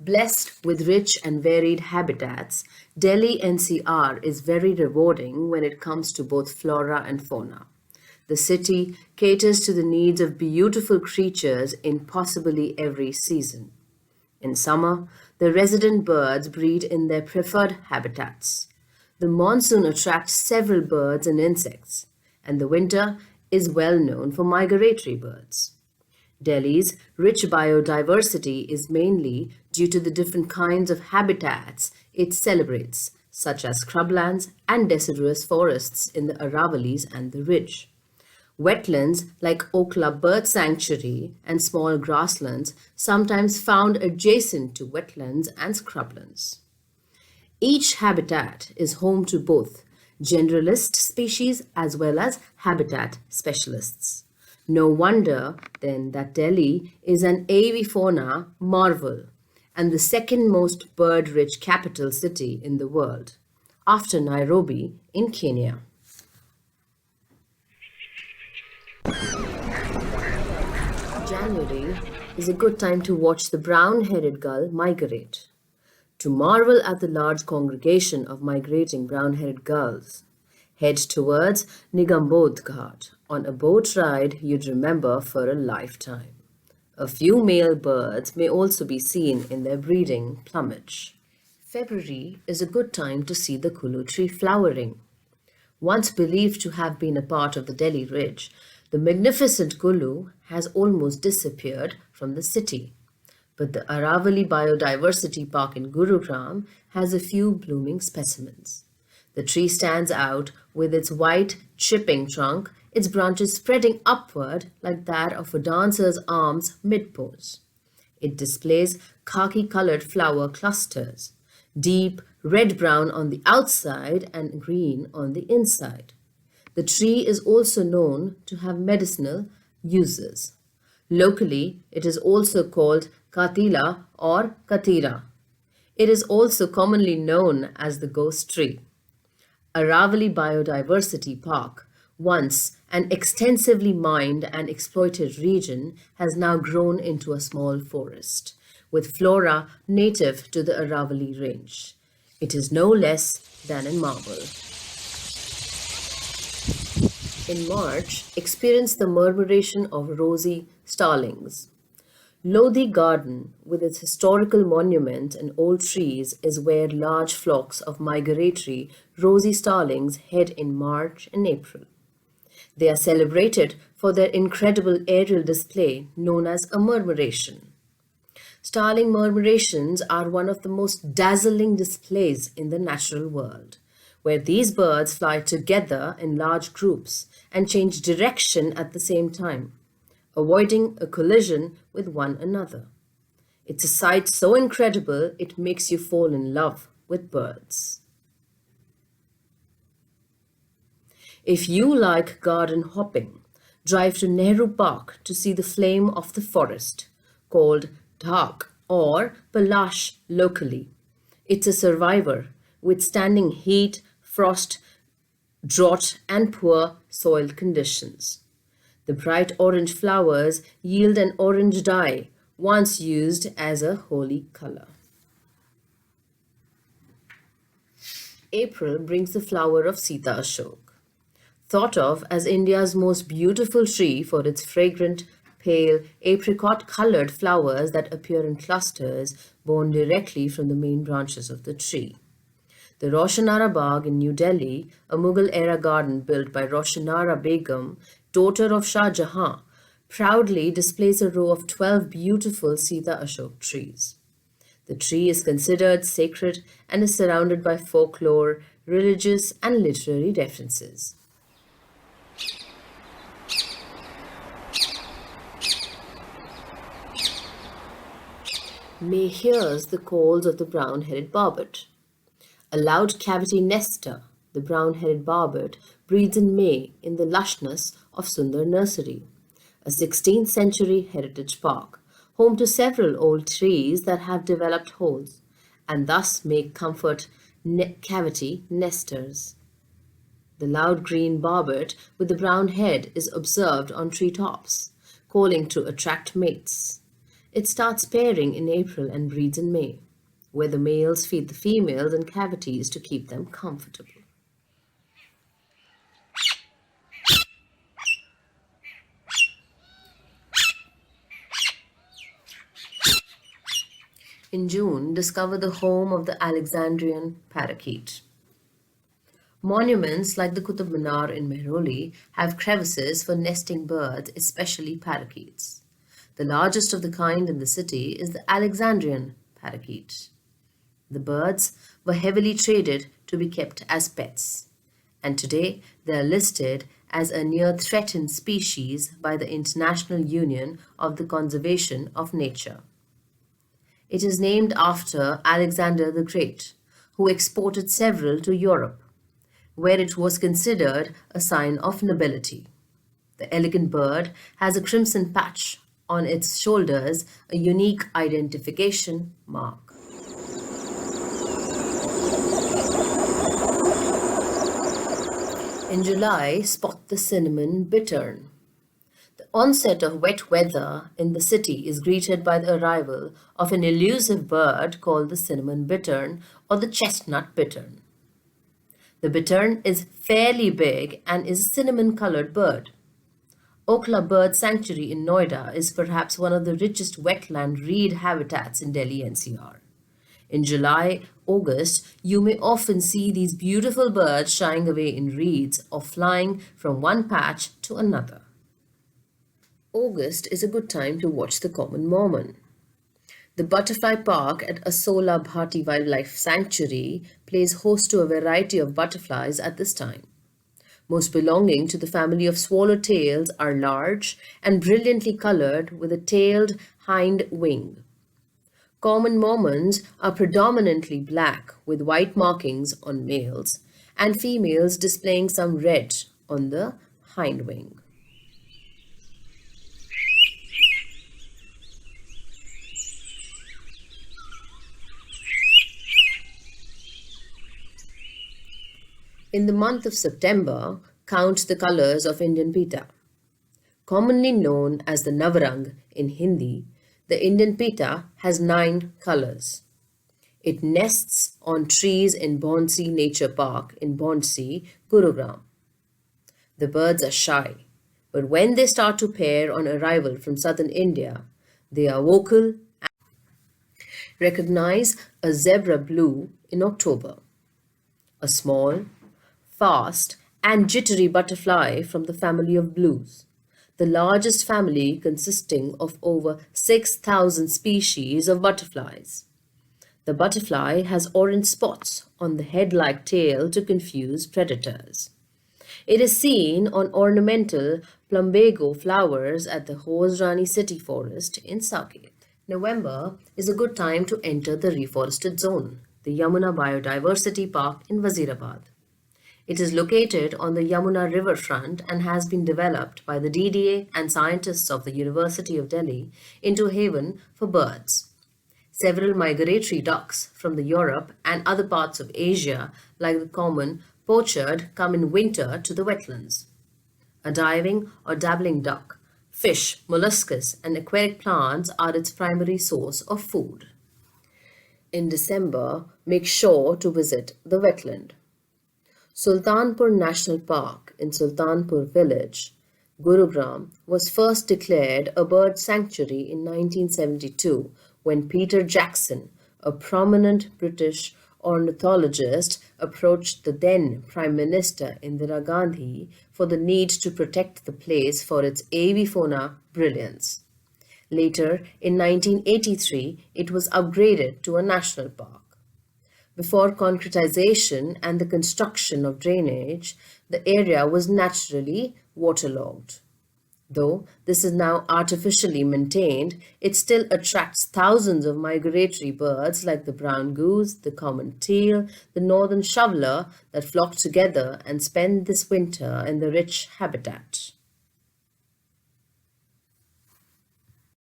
Blessed with rich and varied habitats, Delhi NCR is very rewarding when it comes to both flora and fauna. The city caters to the needs of beautiful creatures in possibly every season. In summer, the resident birds breed in their preferred habitats. The monsoon attracts several birds and insects, and the winter is well known for migratory birds. Delhi's rich biodiversity is mainly due to the different kinds of habitats it celebrates, such as scrublands and deciduous forests in the Aravllis and the ridge. Wetlands like Okhla Bird Sanctuary and small grasslands sometimes found adjacent to wetlands and scrublands. Each habitat is home to both generalist species as well as habitat specialists. No wonder, then, that Delhi is an avifauna marvel and the second most bird-rich capital city in the world, after Nairobi in Kenya. January is a good time to watch the brown-headed gull migrate. To marvel at the large congregation of migrating brown-headed gulls, head towards Nigambodh Ghat on a boat ride you'd remember for a lifetime. A few male birds may also be seen in their breeding plumage. February is a good time to see the kulu tree flowering. Once believed to have been a part of the Delhi Ridge, the magnificent kulu has almost disappeared from the city. But the Aravllis Biodiversity Park in Gurugram has a few blooming specimens. The tree stands out with its white, chipping trunk, its branches spreading upward like that of a dancer's arms mid-pose. It displays khaki-colored flower clusters, deep red-brown on the outside and green on the inside. The tree is also known to have medicinal uses. Locally, it is also called katila or katira. It is also commonly known as the ghost tree. Aravllis Biodiversity Park, once an extensively mined and exploited region, has now grown into a small forest, with flora native to the Aravllis range. It is no less than a marvel. In March, experience the murmuration of rosy starlings. Lodi Garden, with its historical monument and old trees, is where large flocks of migratory rosy starlings head in March and April. They are celebrated for their incredible aerial display known as a murmuration. Starling murmurations are one of the most dazzling displays in the natural world, where these birds fly together in large groups and change direction at the same time, avoiding a collision with one another. It's a sight so incredible it makes you fall in love with birds. If you like garden hopping, drive to Nehru Park to see the flame of the forest, called Dhak or Palash locally. It's a survivor, withstanding heat, frost, drought, and poor soil conditions. The bright orange flowers yield an orange dye, once used as a holy color. April brings the flower of Sita Ashok. Thought of as India's most beautiful tree for its fragrant, pale, apricot-colored flowers that appear in clusters borne directly from the main branches of the tree. The Roshanara Bagh in New Delhi, a Mughal-era garden built by Roshanara Begum, daughter of Shah Jahan, proudly displays a row of 12 beautiful Sita Ashok trees. The tree is considered sacred and is surrounded by folklore, religious, and literary references. May hears the calls of the brown-headed barbet. A loud cavity nester, the brown-headed barbet breeds in May in the lushness of Sundar Nursery, a 16th century heritage park, home to several old trees that have developed holes and thus make comfort cavity nesters. The loud green barbet with the brown head is observed on tree tops, calling to attract mates. It starts pairing in April and breeds in May, where the males feed the females in cavities to keep them comfortable. In June, discover the home of the Alexandrian parakeet. Monuments like the Qutub Minar in Mehrauli have crevices for nesting birds, especially parakeets. The largest of the kind in the city is the Alexandrian parakeet. The birds were heavily traded to be kept as pets, and today they are listed as a near threatened species by the International Union of the Conservation of Nature. It is named after Alexander the Great, who exported several to Europe, where it was considered a sign of nobility. The elegant bird has a crimson patch on its shoulders, a unique identification mark. In July, spot the cinnamon bittern. The onset of wet weather in the city is greeted by the arrival of an elusive bird called the cinnamon bittern or the chestnut bittern. The bittern is fairly big and is a cinnamon-colored bird. Okhla Bird Sanctuary in Noida is perhaps one of the richest wetland reed habitats in Delhi NCR. In July, August, you may often see these beautiful birds shying away in reeds or flying from one patch to another. August is a good time to watch the common mormon. The butterfly park at Asola Bhati Wildlife Sanctuary plays host to a variety of butterflies at this time. Most belonging to the family of swallowtails are large and brilliantly colored with a tailed hind wing. Common mormons are predominantly black with white markings on males and females displaying some red on the hind wing. In the month of September, count the colors of Indian Pita. Commonly known as the Navarang in Hindi, the Indian Pita has 9 colors. It nests on trees in Bonsey Nature Park in Bonsey, Gurugram. The birds are shy, but when they start to pair on arrival from southern India, they are vocal. Recognize a zebra blue in October, a small, fast, and jittery butterfly from the family of blues, the largest family consisting of over 6,000 species of butterflies. The butterfly has orange spots on the head-like tail to confuse predators. It is seen on ornamental plumbago flowers at the Hosrani City Forest in Saket. November is a good time to enter the reforested zone, the Yamuna Biodiversity Park in Wazirabad. It is located on the Yamuna riverfront and has been developed by the DDA and scientists of the University of Delhi into a haven for birds. Several migratory ducks from the Europe and other parts of Asia, like the common pochard, come in winter to the wetlands. A diving or dabbling duck, fish, molluscs, and aquatic plants are its primary source of food. In December, make sure to visit the wetland. Sultanpur National Park in Sultanpur village, Gurugram, was first declared a bird sanctuary in 1972 when Peter Jackson, a prominent British ornithologist, approached the then Prime Minister Indira Gandhi for the need to protect the place for its avifauna brilliance. Later, in 1983, it was upgraded to a national park. Before concretization and the construction of drainage, the area was naturally waterlogged. Though this is now artificially maintained, it still attracts thousands of migratory birds like the brown goose, the common teal, the northern shoveler that flock together and spend this winter in the rich habitat.